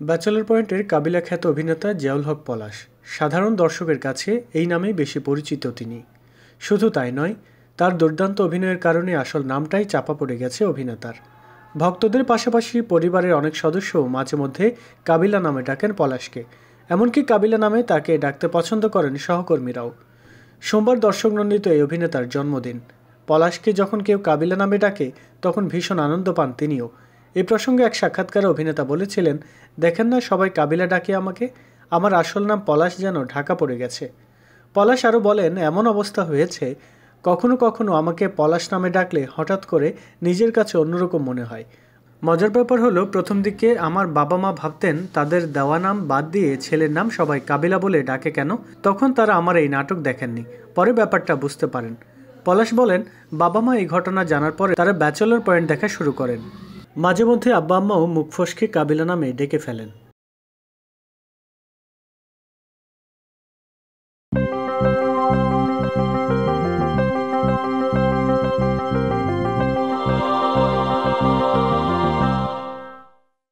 Bachelor পয়েন্টের কাবিলা খ্যাত অভিনেতা জিয়াউল হক পলাশ। সাধারণ দর্শকের কাছে এই নামেই বেশি পরিচিত তিনি। শুধু তাই নয়, তার দুর্দান্ত অভিনয়ের কারণে আসল নামটাই চাপা পড়ে গেছে অভিনেতার। ভক্তদের পাশাপাশি পরিবারের অনেক সদস্যও মাঝে মধ্যে কাবিলা নামে ডাকেন পলাশকে। এমনকি কাবিলা নামে তাকে ডাকতে পছন্দ করেন সহকর্মীরাও। সোমবার দর্শকনন্দিত এই অভিনেতার জন্মদিন। পলাশকে যখন কেউ কাবিলা নামে ডাকে তখন ভীষণ আনন্দ পান তিনিও। এ প্রসঙ্গে এক সাক্ষাৎকারে অভিনেতা বলেছিলেন, দেখেন না সবাই কাবিলা ডাকে আমাকে, আমার আসল নাম পলাশ যেন ঢাকা পড়ে গেছে। পলাশ আরও বলেন, এমন অবস্থা হয়েছে কখনো কখনো আমাকে পলাশ নামে ডাকলে হঠাৎ করে নিজের কাছে অন্যরকম মনে হয়। মজার ব্যাপার হলো, প্রথম দিকে আমার বাবা মা ভাবতেন তাদের দেওয়া নাম বাদ দিয়ে ছেলের নাম সবাই কাবিলা বলে ডাকে কেন, তখন তারা আমার এই নাটক দেখেননি, পরে ব্যাপারটা বুঝতে পারেন। পলাশ বলেন, বাবা মা এই ঘটনা জানার পরে তারা ব্যাচেলর পয়েন্ট দেখা শুরু করেন। মাঝে মধ্যে আব্বা আম্মাও মুখ ফসকে কাবিলা নামে ডেকে ফেলেন।